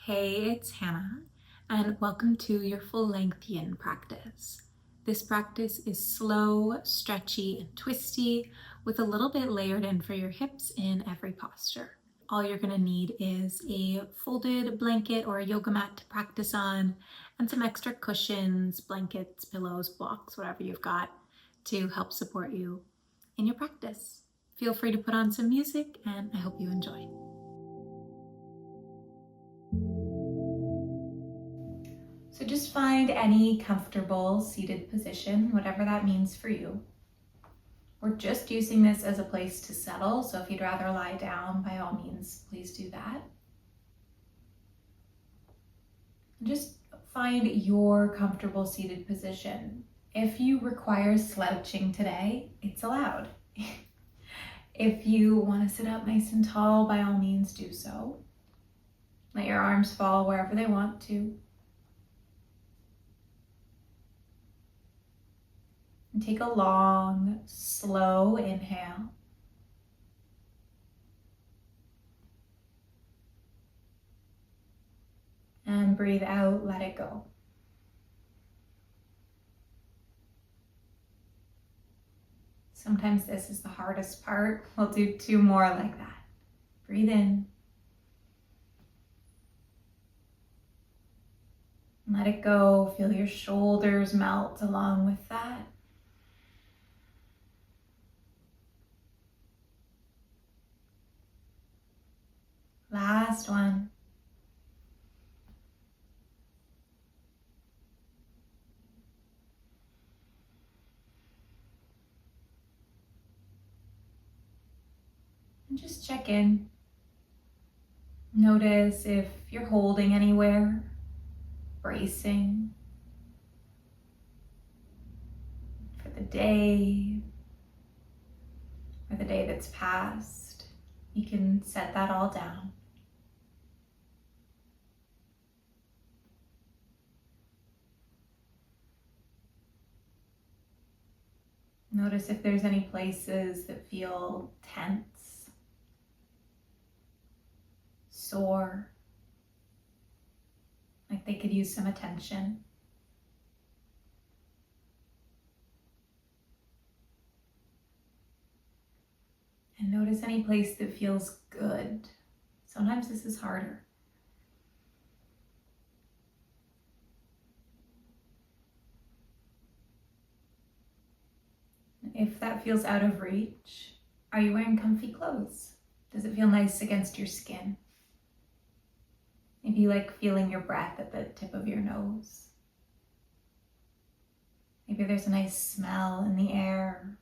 Hey, it's Hannah, and welcome to your full length yin practice. This practice is slow, stretchy, and twisty, with a little bit layered in for your hips in every posture. All you're going to need is a folded blanket or a yoga mat to practice on, and some extra cushions, blankets, pillows, blocks, whatever you've got to help support you in your practice. Feel free to put on some music, and I hope you enjoy. So just find any comfortable seated position, whatever that means for you. We're just using this as a place to settle, so if you'd rather lie down, by all means, please do that. Just find your comfortable seated position. If you require slouching today, it's allowed. If you want to sit up nice and tall, by all means do so. Let your arms fall wherever they want to. And take a long, slow inhale. And breathe out, let it go. Sometimes this is the hardest part. We'll do 2 more like that. Breathe in. Let it go. Feel your shoulders melt along with that. Last one. And just check in. Notice if you're holding anywhere, bracing for the day or the day that's passed. You can set that all down. Notice if there's any places that feel tense, sore, like they could use some attention. And notice any place that feels good. Sometimes this is harder. If that feels out of reach, are you wearing comfy clothes? Does it feel nice against your skin? Maybe you like feeling your breath at the tip of your nose. Maybe there's a nice smell in the air.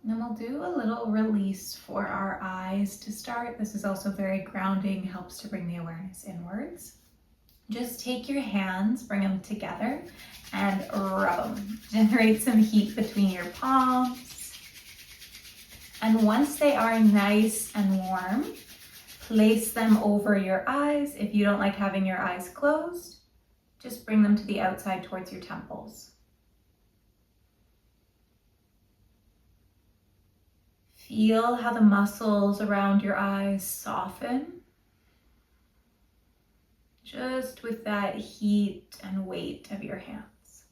And then we'll do a little release for our eyes to start. This is also very grounding, helps to bring the awareness inwards. Just take your hands, bring them together, and rub them. Generate some heat between your palms. And once they are nice and warm, place them over your eyes. If you don't like having your eyes closed, just bring them to the outside towards your temples. Feel how the muscles around your eyes soften, just with that heat and weight of your hands.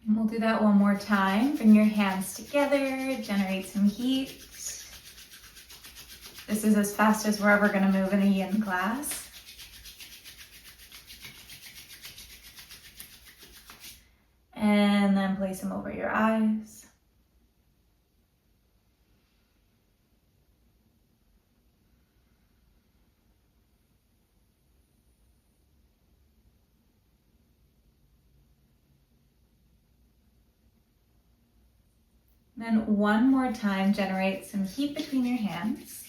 And we'll do that one more time. Bring your hands together, generate some heat. This is as fast as we're ever going to move in a yin class. And then place them over your eyes. Then one more time, generate some heat between your hands.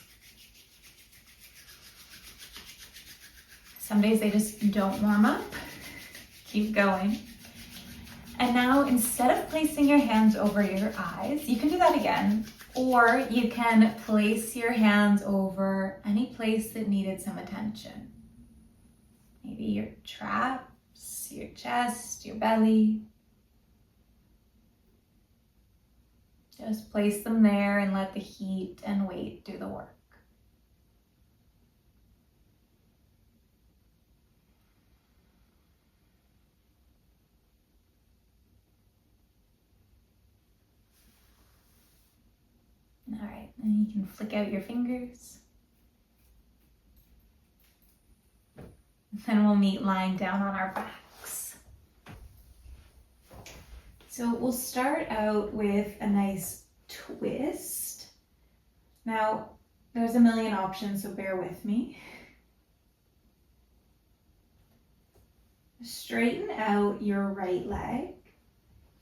Some days they just don't warm up. Keep going. And now, instead of placing your hands over your eyes, you can do that again. Or you can place your hands over any place that needed some attention. Maybe your traps, your chest, your belly. Just place them there and let the heat and weight do the work. All right, and you can flick out your fingers. Then we'll meet lying down on our backs. So we'll start out with a nice twist. Now, there's a million options, so bear with me. Straighten out your right leg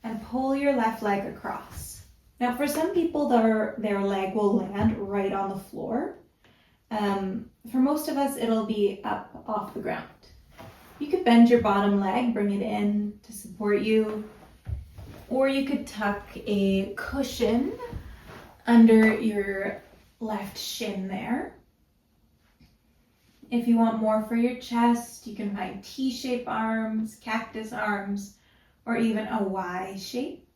and pull your left leg across. Now, for some people, their leg will land right on the floor. For most of us, it'll be up off the ground. You could bend your bottom leg, bring it in to support you, or you could tuck a cushion under your left shin there. If you want more for your chest, you can find T-shaped arms, cactus arms, or even a Y shape.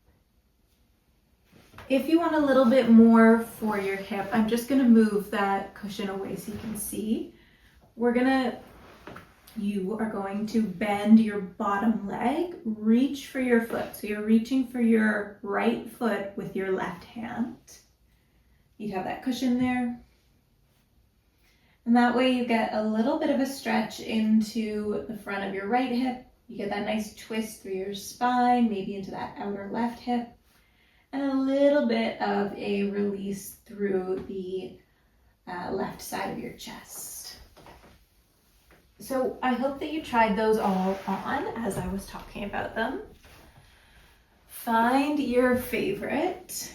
If you want a little bit more for your hip, I'm just gonna move that cushion away so you can see. You are going to bend your bottom leg, reach for your foot. So you're reaching for your right foot with your left hand. You'd have that cushion there. And that way you get a little bit of a stretch into the front of your right hip. You get that nice twist through your spine, maybe into that outer left hip. And a little bit of a release through the left side of your chest. So I hope that you tried those all on as I was talking about them. Find your favorite.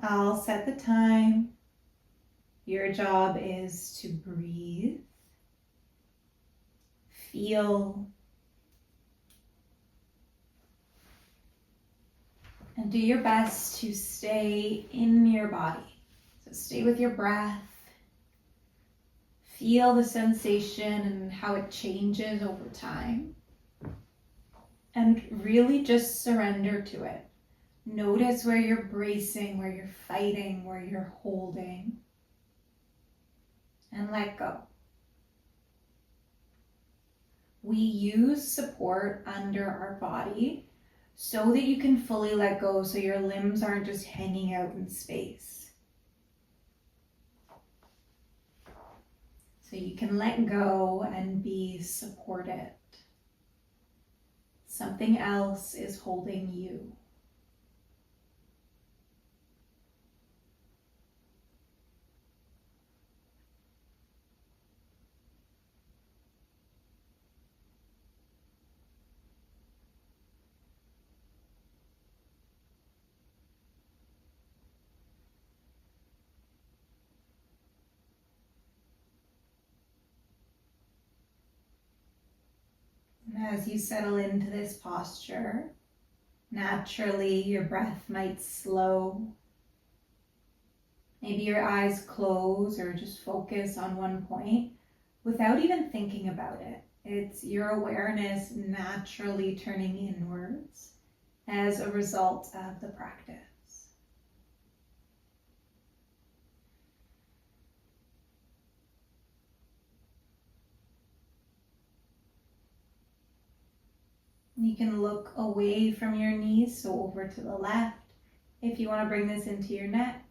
I'll set the time. Your job is to breathe, feel, and do your best to stay in your body. So stay with your breath. Feel the sensation and how it changes over time. And really just surrender to it. Notice where you're bracing, where you're fighting, where you're holding. And let go. We use support under our body so that you can fully let go, so your limbs aren't just hanging out in space. So you can let go and be supported. Something else is holding you. As you settle into this posture, naturally your breath might slow. Maybe your eyes close or just focus on one point without even thinking about it. It's your awareness naturally turning inwards as a result of the practice. You can look away from your knees, so over to the left. If you want to bring this into your neck.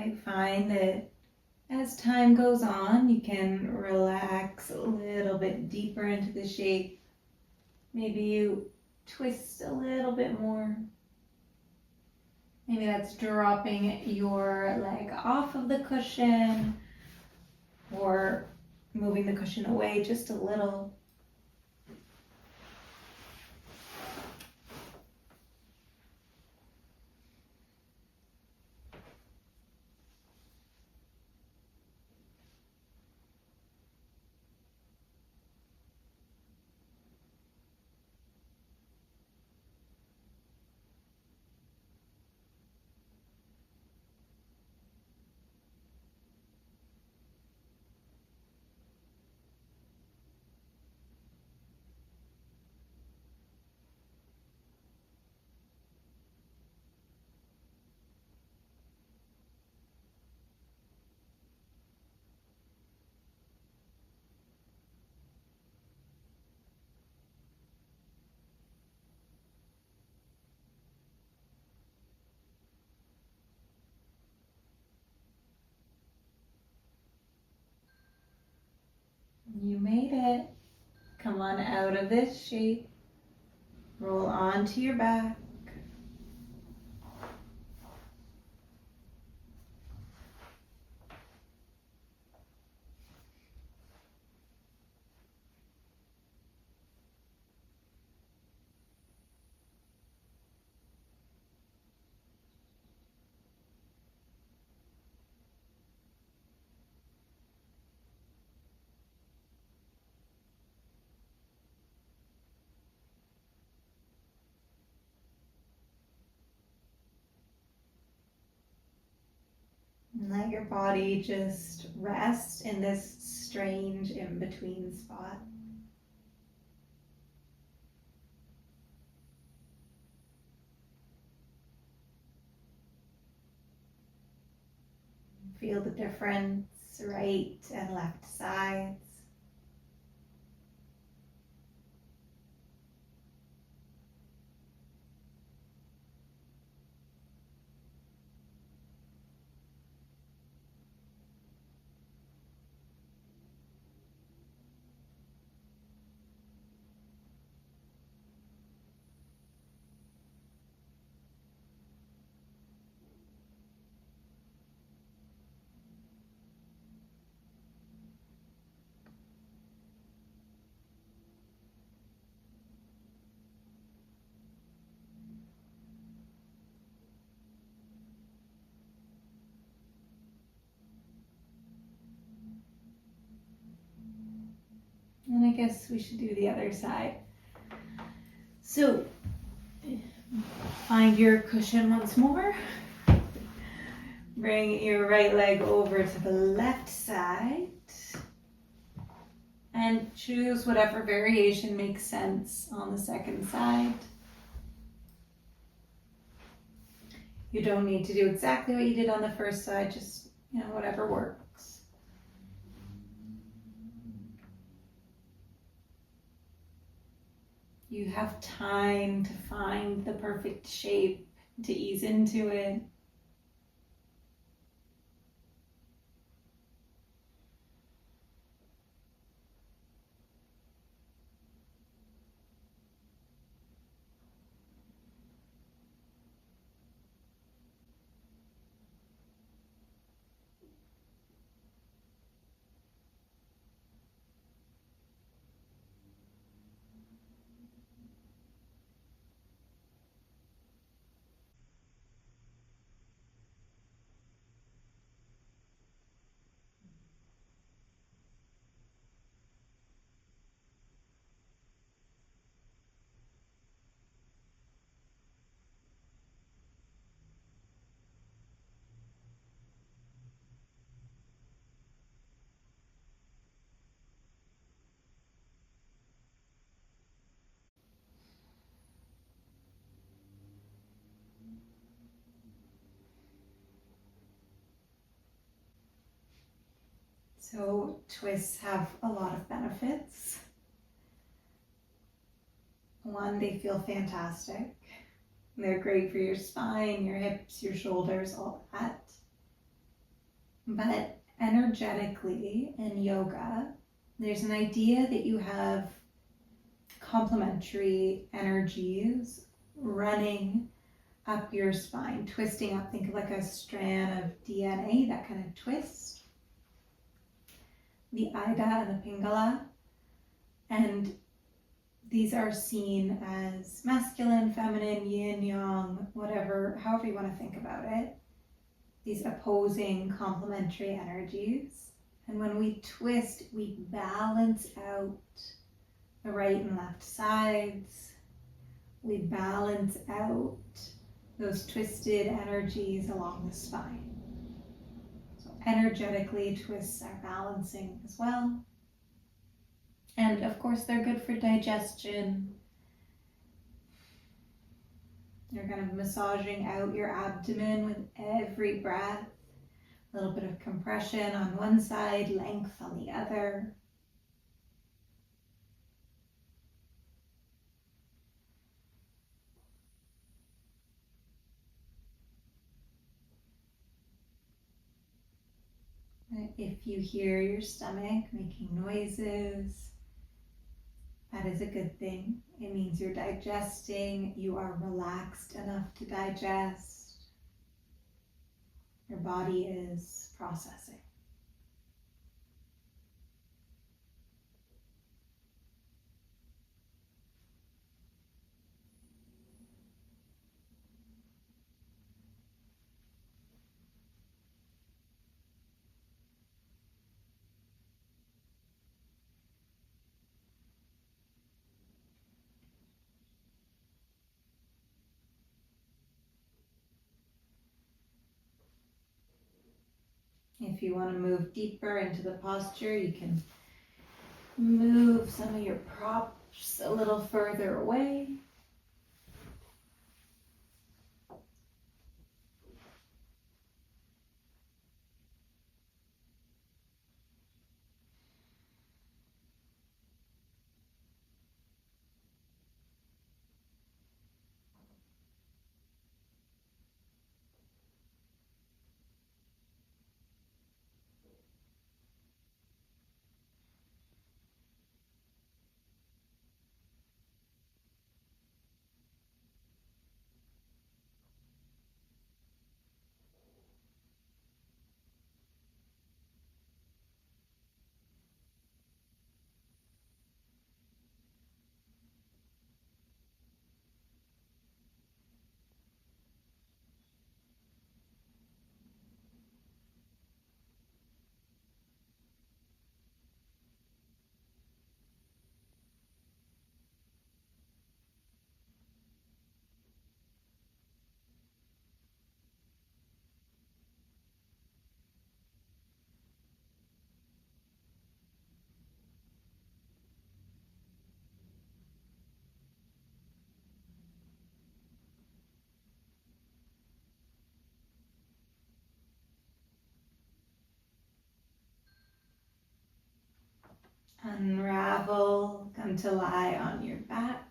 might find that as time goes on, you can relax a little bit deeper into the shape. Maybe you twist a little bit more. Maybe that's dropping your leg off of the cushion or moving the cushion away just a little. You made it. Come on out of this shape. Roll onto your back. And let your body just rest in this strange in-between spot. Feel the difference, right and left sides. And I guess we should do the other side. So, find your cushion once more. Bring your right leg over to the left side. And choose whatever variation makes sense on the second side. You don't need to do exactly what you did on the first side, just, whatever works. You have time to find the perfect shape, to ease into it. So twists have a lot of benefits. One, they feel fantastic. They're great for your spine, your hips, your shoulders, all that. But energetically in yoga, there's an idea that you have complementary energies running up your spine, twisting up. Think of like a strand of DNA, that kind of twist. The Ida and the Pingala. And these are seen as masculine, feminine, yin, yang, whatever, however you want to think about it. These opposing complementary energies. And when we twist, we balance out the right and left sides. We balance out those twisted energies along the spine. So energetically, twists are balancing as well. And of course, they're good for digestion. You're kind of massaging out your abdomen with every breath. A little bit of compression on one side, length on the other. If you hear your stomach making noises, that is a good thing. It means you're digesting, you are relaxed enough to digest. Your body is processing. If you want to move deeper into the posture, you can move some of your props a little further away. Unravel, come to lie on your back.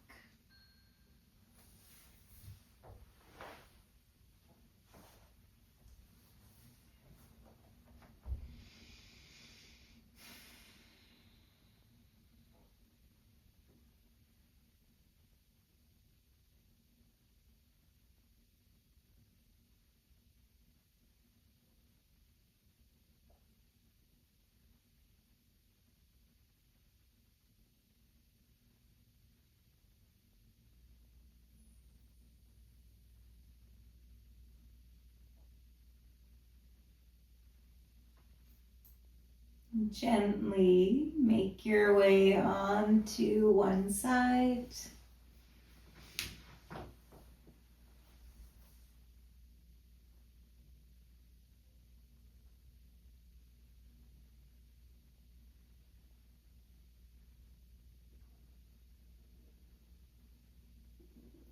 Gently make your way onto one side.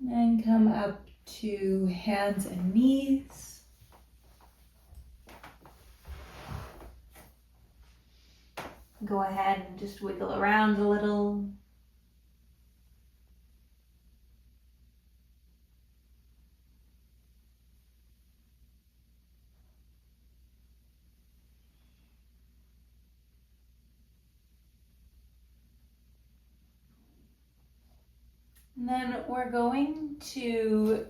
And come up to hands and knees. Go ahead and just wiggle around a little. And then we're going to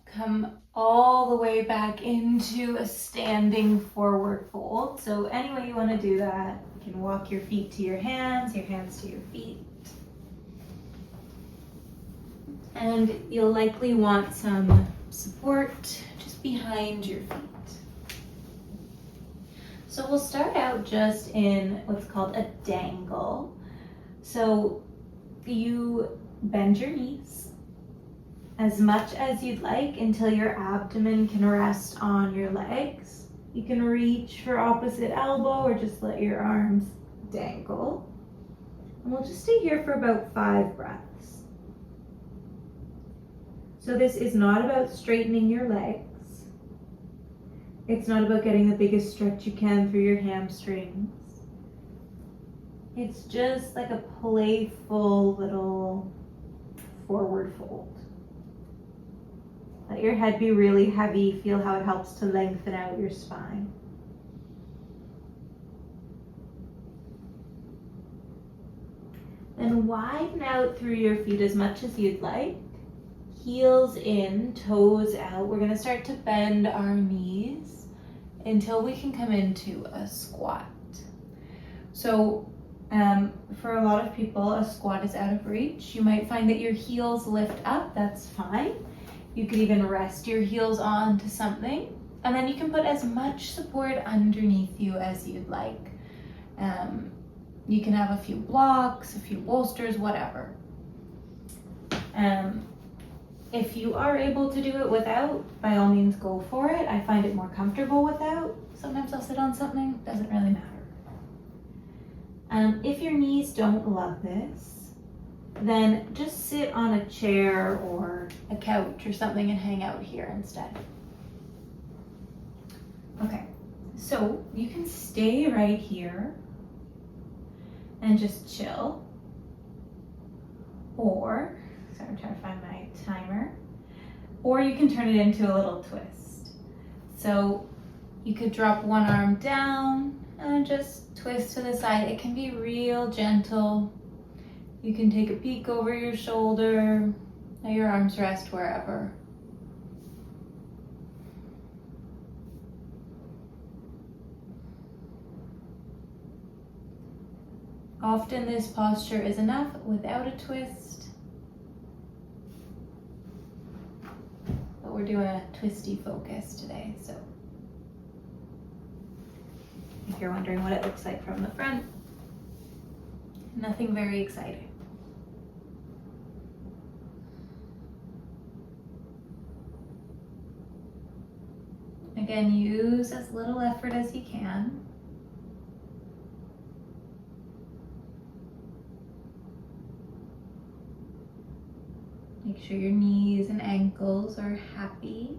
come all the way back into a standing forward fold. So any way you want to do that, you can walk your feet to your hands to your feet. And you'll likely want some support just behind your feet. So we'll start out just in what's called a dangle. So you bend your knees as much as you'd like until your abdomen can rest on your legs. You can reach for opposite elbow or just let your arms dangle. And we'll just stay here for about 5 breaths. So this is not about straightening your legs. It's not about getting the biggest stretch you can through your hamstrings. It's just like a playful little forward fold. Let your head be really heavy. Feel how it helps to lengthen out your spine. Then widen out through your feet as much as you'd like. Heels in, toes out. We're going to start to bend our knees until we can come into a squat. So for a lot of people, a squat is out of reach. You might find that your heels lift up. That's fine. You could even rest your heels onto something. And then you can put as much support underneath you as you'd like. You can have a few blocks, a few bolsters, whatever. If you are able to do it without, by all means go for it. I find it more comfortable without. Sometimes I'll sit on something, doesn't really matter. If your knees don't love this, then just sit on a chair or a couch or something and hang out here instead. Okay, so you can stay right here and just chill. Or, sorry, I'm trying to find my timer. Or you can turn it into a little twist. So you could drop one arm down and just twist to the side. It can be real gentle. You can take a peek over your shoulder, let your arms rest wherever. Often this posture is enough without a twist. But we're doing a twisty focus today, so if you're wondering what it looks like from the front, nothing very exciting. Again, use as little effort as you can. Make sure your knees and ankles are happy.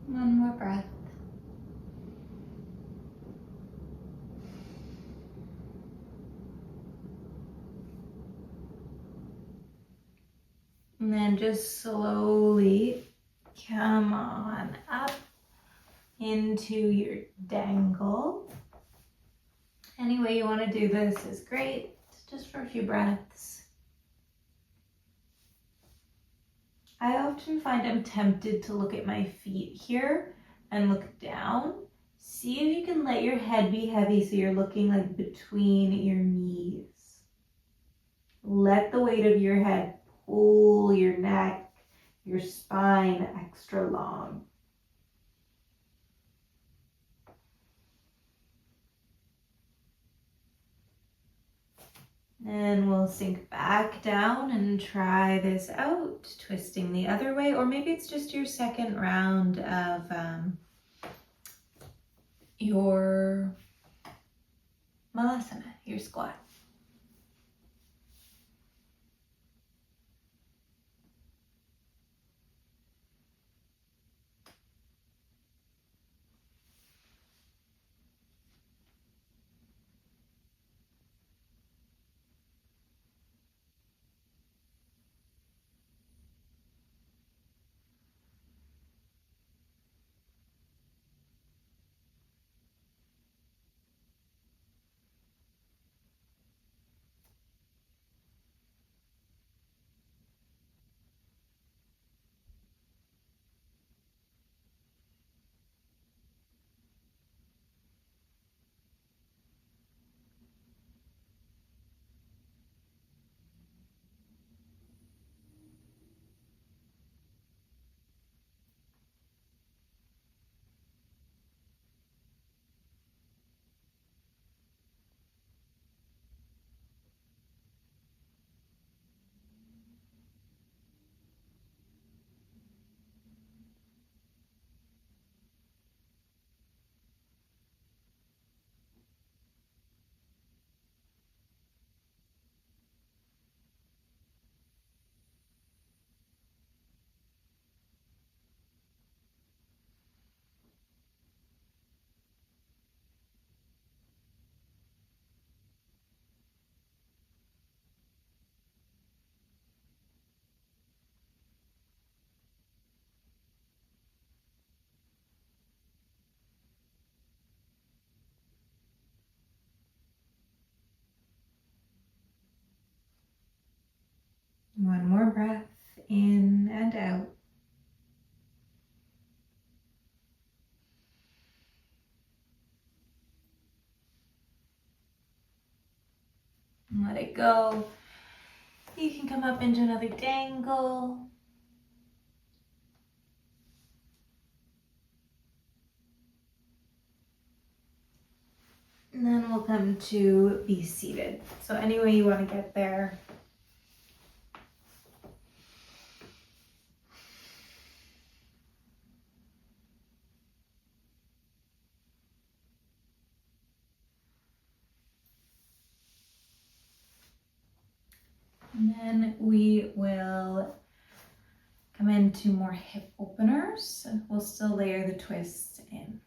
One more breath. And then just slowly come on up into your dangle. Any way you want to do this is great, just for a few breaths. I often find I'm tempted to look at my feet here and look down. See if you can let your head be heavy so you're looking like between your knees. Let the weight of your head pull your neck, your spine extra long. And we'll sink back down and try this out, twisting the other way, or maybe it's just your second round of your malasana, your squat. One more breath in and out. And let it go. You can come up into another dangle. And then we'll come to be seated. So any way you want to get there. And then we will come into more hip openers. We'll still layer the twists in.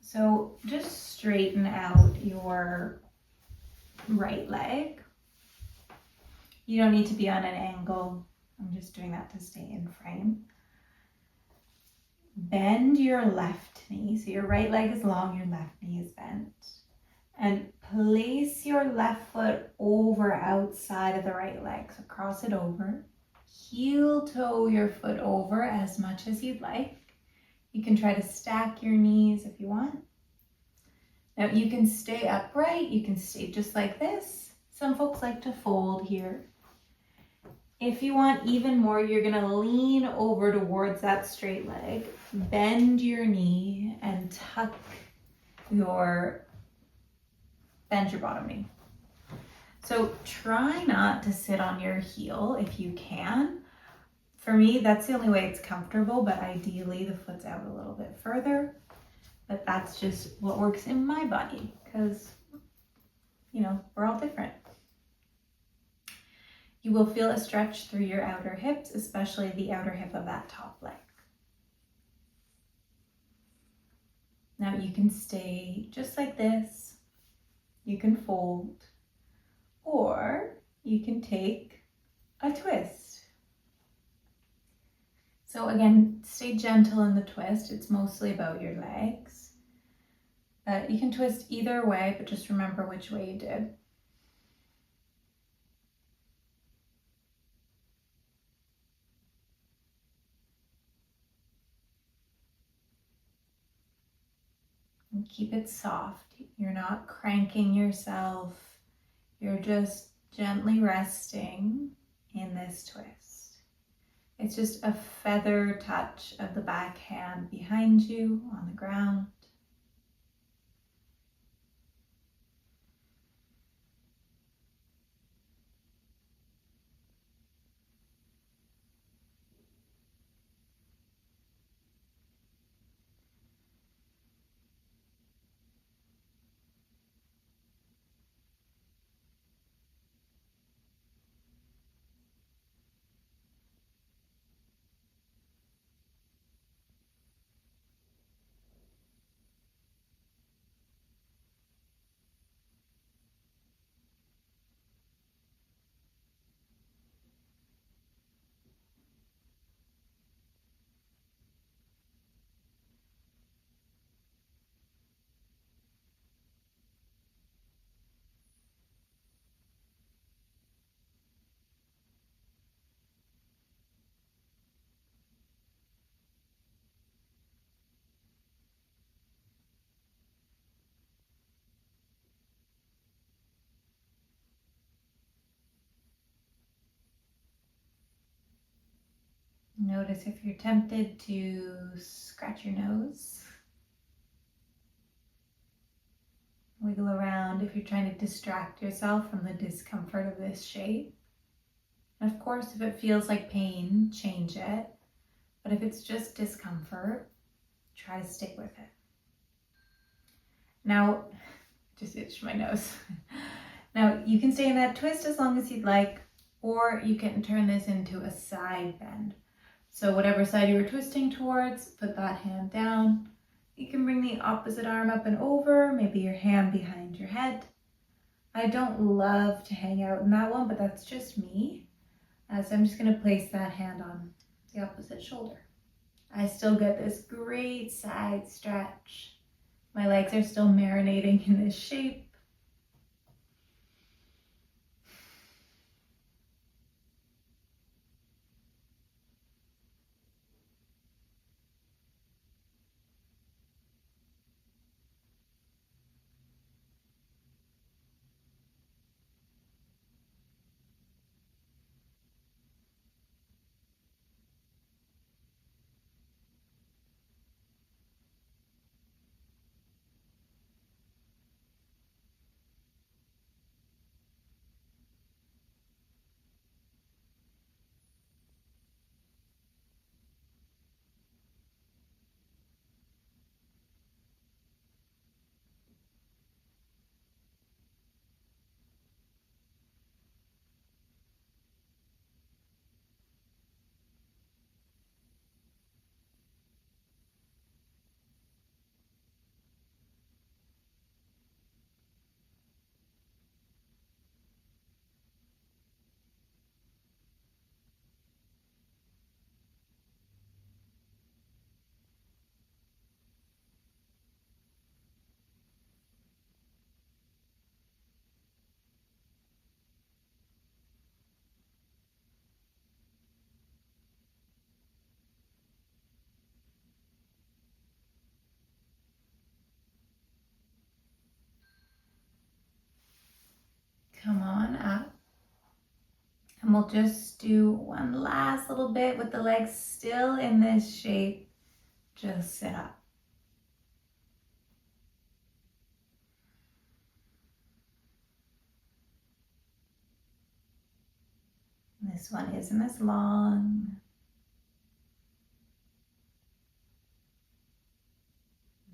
So just straighten out your right leg. You don't need to be on an angle. I'm just doing that to stay in frame. Bend your left knee. So your right leg is long, your left knee is bent. And place your left foot over outside of the right leg. So cross it over. Heel toe your foot over as much as you'd like. You can try to stack your knees if you want. Now you can stay upright. You can stay just like this. Some folks like to fold here. If you want even more, you're gonna lean over towards that straight leg. Bend your knee and bend your bottom knee. So try not to sit on your heel if you can. For me, that's the only way it's comfortable, but ideally the foot's out a little bit further. But that's just what works in my body because, we're all different. You will feel a stretch through your outer hips, especially the outer hip of that top leg. Now you can stay just like this. You can fold, or you can take a twist. So again, stay gentle in the twist. It's mostly about your legs. You can twist either way, but just remember which way you did. And keep it soft. You're not cranking yourself. You're just gently resting in this twist. It's just a feather touch of the back hand behind you on the ground. Notice if you're tempted to scratch your nose. Wiggle around if you're trying to distract yourself from the discomfort of this shape. And of course, if it feels like pain, change it. But if it's just discomfort, try to stick with it. Now, just itched my nose. Now, you can stay in that twist as long as you'd like, or you can turn this into a side bend. So whatever side you were twisting towards, put that hand down. You can bring the opposite arm up and over, maybe your hand behind your head. I don't love to hang out in that one, but that's just me. So I'm just going to place that hand on the opposite shoulder. I still get this great side stretch. My legs are still marinating in this shape. Come on up. And we'll just do one last little bit with the legs still in this shape. Just sit up. This one isn't as long.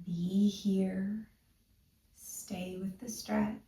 Be here. Stay with the stretch.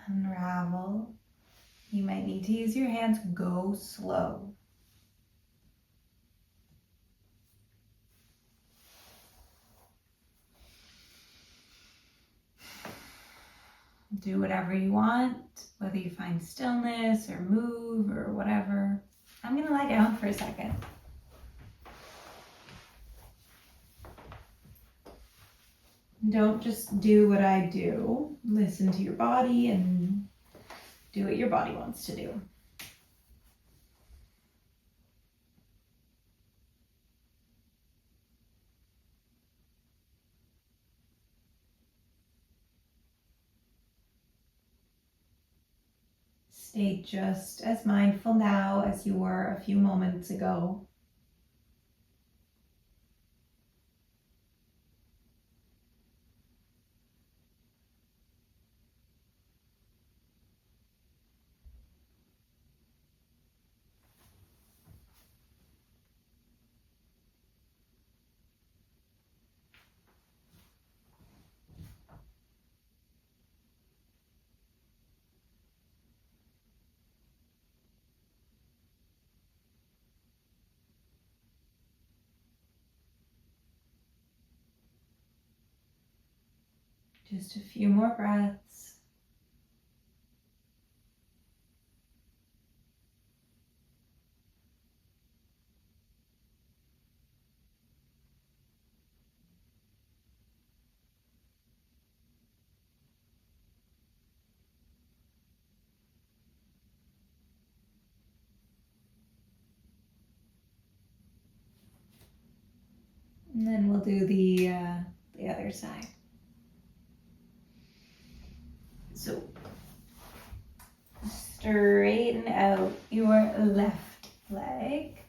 Unravel. You might need to use your hands. Go slow. Do whatever you want, whether you find stillness or move or whatever. I'm going to lie down for a second. Don't just do what I do. Listen to your body and do what your body wants to do. Stay just as mindful now as you were a few moments ago. Just a few more breaths. And then we'll do the other side. So straighten out your left leg.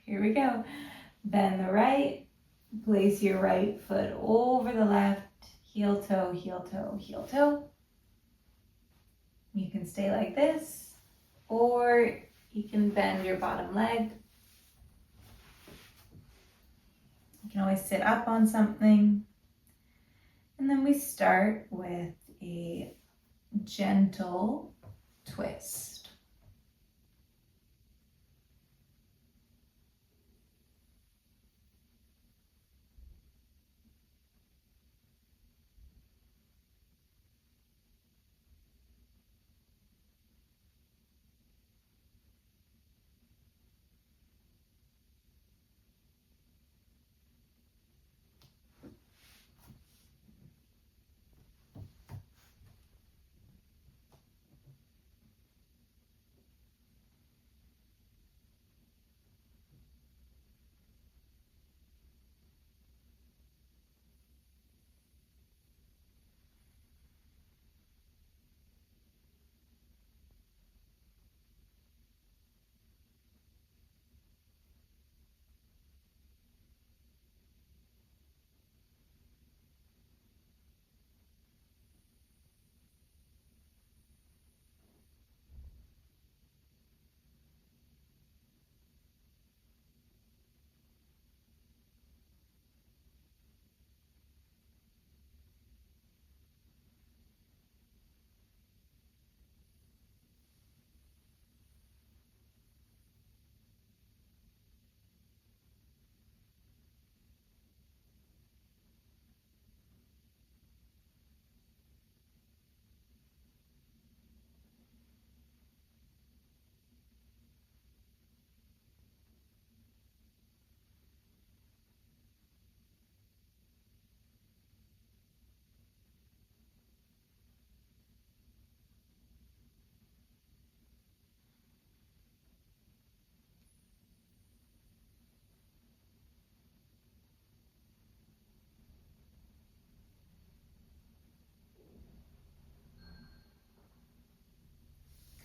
Here we go. Bend the right. Place your right foot over the left. Heel toe, heel toe, heel toe. You can stay like this, or you can bend your bottom leg. You can always sit up on something. And then we start with a gentle twist.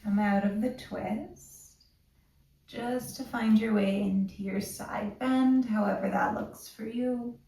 Come out of the twist, just to find your way into your side bend, however that looks for you.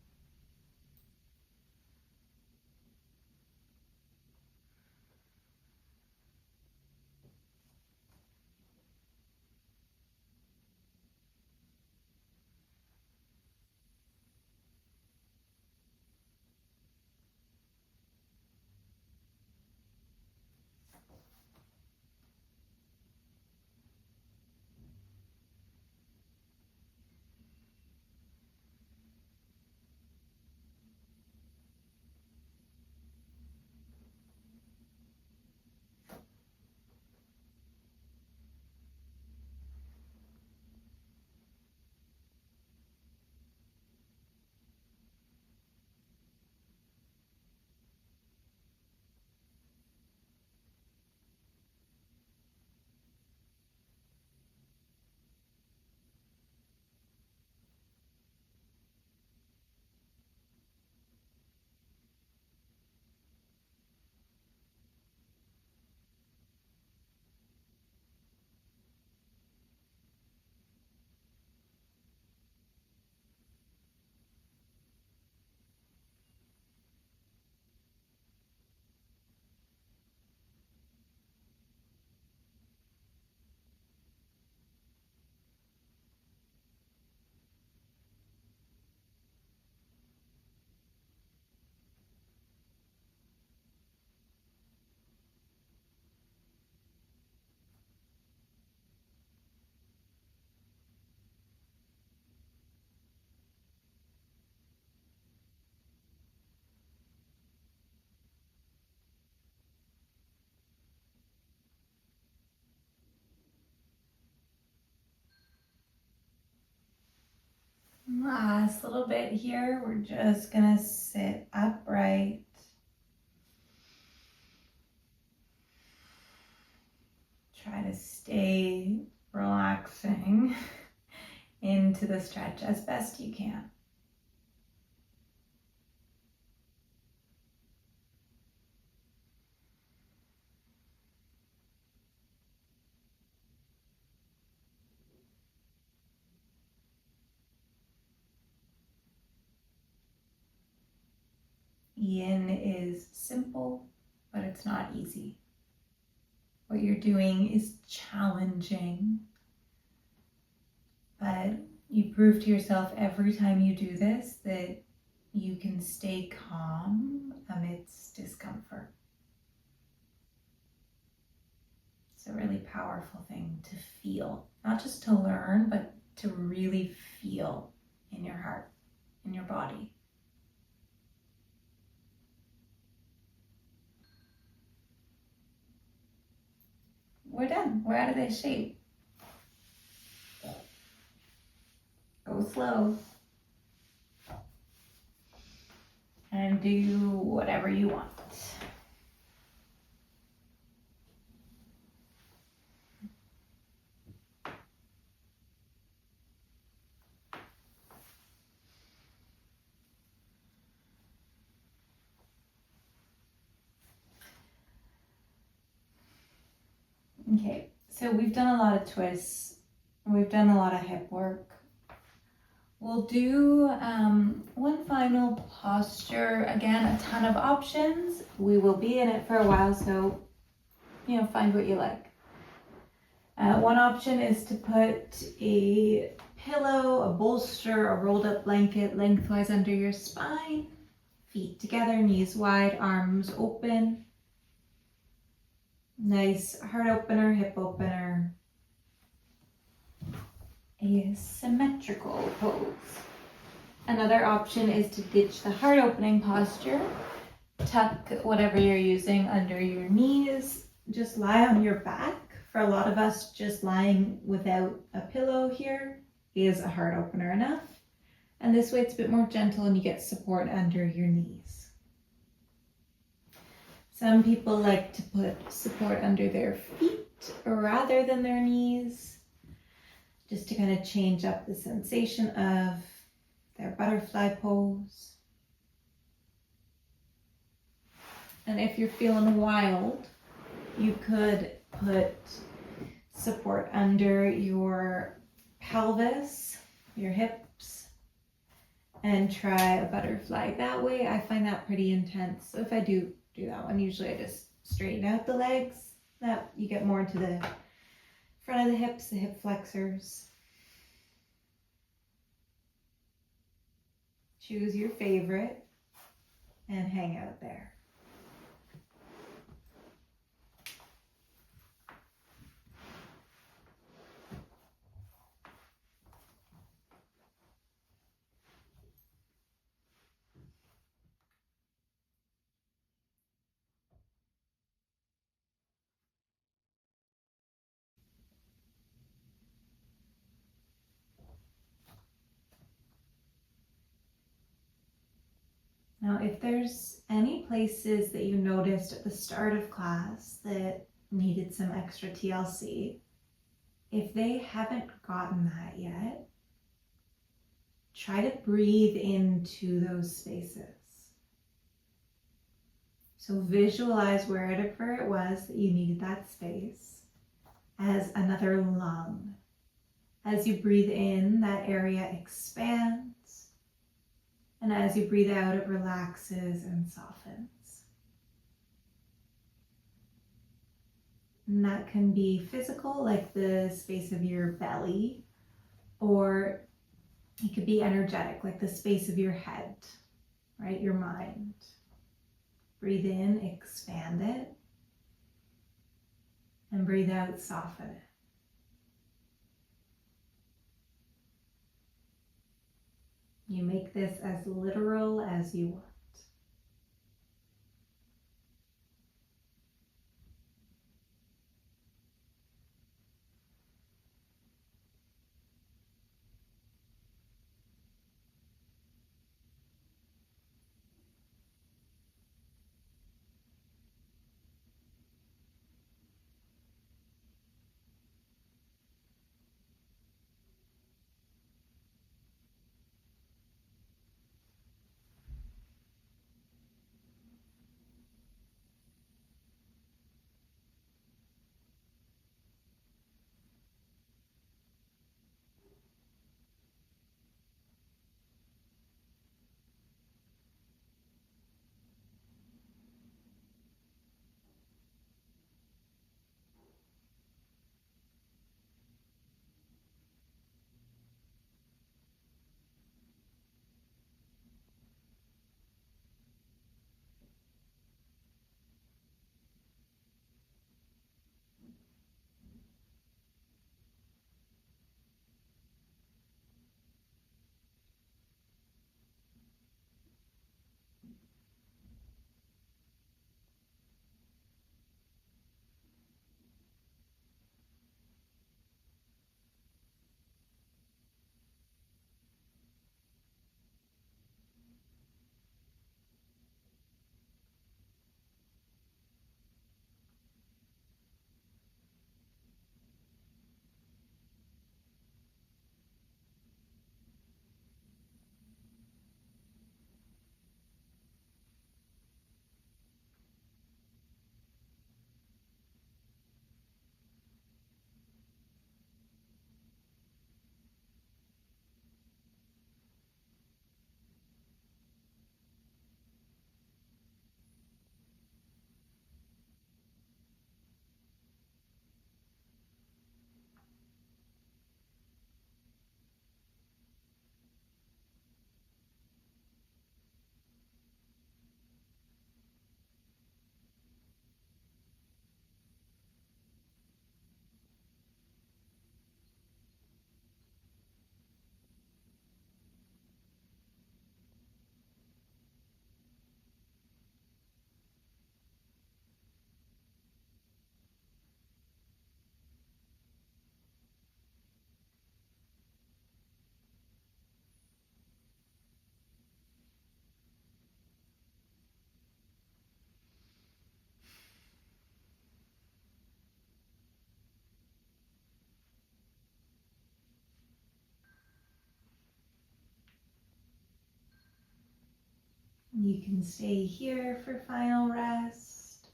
Last little bit here, we're just gonna sit upright. Try to stay relaxing into the stretch as best you can. Yin is simple, but it's not easy. What you're doing is challenging, but you prove to yourself every time you do this that you can stay calm amidst discomfort. It's a really powerful thing to feel, not just to learn, but to really feel in your heart, in your body. We're done. We're out of this shape. Go slow. And do whatever you want. Okay, so we've done a lot of twists. We've done a lot of hip work. We'll do one final posture. Again, a ton of options. We will be in it for a while, so find what you like. One option is to put a pillow, a bolster, a rolled up blanket lengthwise under your spine, feet together, knees wide, arms open. Nice heart opener, hip opener. A symmetrical pose. Another option is to ditch the heart opening posture. Tuck whatever you're using under your knees. Just lie on your back. For a lot of us, just lying without a pillow here is a heart opener enough. And this way it's a bit more gentle and you get support under your knees. Some people like to put support under their feet rather than their knees, just to kind of change up the sensation of their butterfly pose. And if you're feeling wild, you could put support under your pelvis, your hips, and try a butterfly that way. I find that pretty intense. So if I do that one, usually I just straighten out the legs. That you get more into the front of the hips, the hip flexors. Choose your favorite and hang out there. Now, if there's any places that you noticed at the start of class that needed some extra TLC, if they haven't gotten that yet, try to breathe into those spaces. So visualize wherever it was that you needed that space as another lung. As you breathe in, that area expands. And as you breathe out, it relaxes and softens. And that can be physical, like the space of your belly, or it could be energetic, like the space of your head, right? Your mind. Breathe in, expand it. And breathe out, soften it. You make this as literal as you want. You can stay here for final rest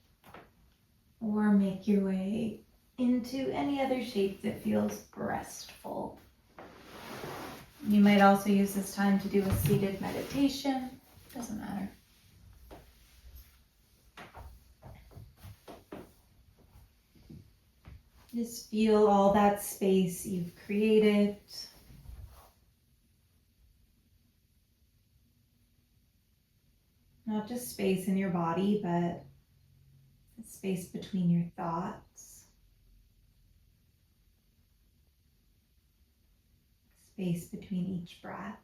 or make your way into any other shape that feels restful. You might also use this time to do a seated meditation. Doesn't matter. Just feel all that space you've created. Not just space in your body, but space between your thoughts. Space between each breath.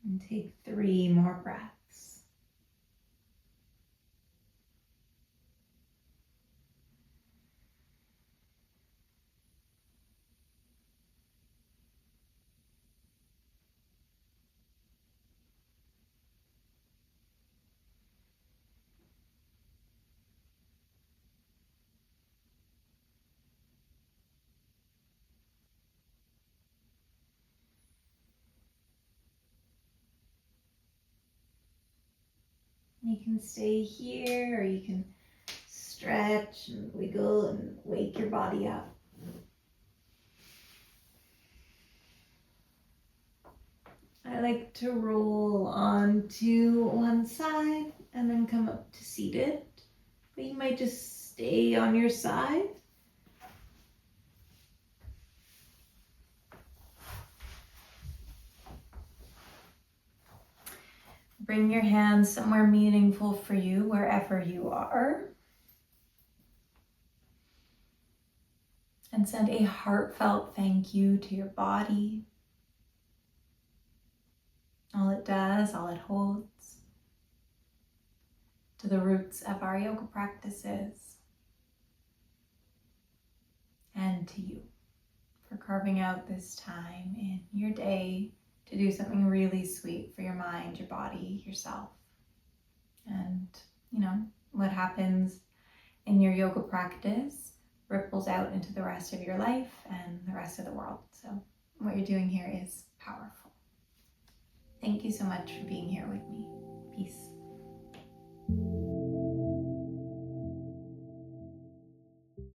And take 3 more breaths. You can stay here, or you can stretch and wiggle and wake your body up. I like to roll onto one side and then come up to seated, but you might just stay on your side. Bring your hands somewhere meaningful for you, wherever you are. And send a heartfelt thank you to your body. All it does, all it holds. To the roots of our yoga practices. And to you for carving out this time in your day to do something really sweet for your mind, your body, yourself. And, what happens in your yoga practice ripples out into the rest of your life and the rest of the world. So what you're doing here is powerful. Thank you so much for being here with me. Peace.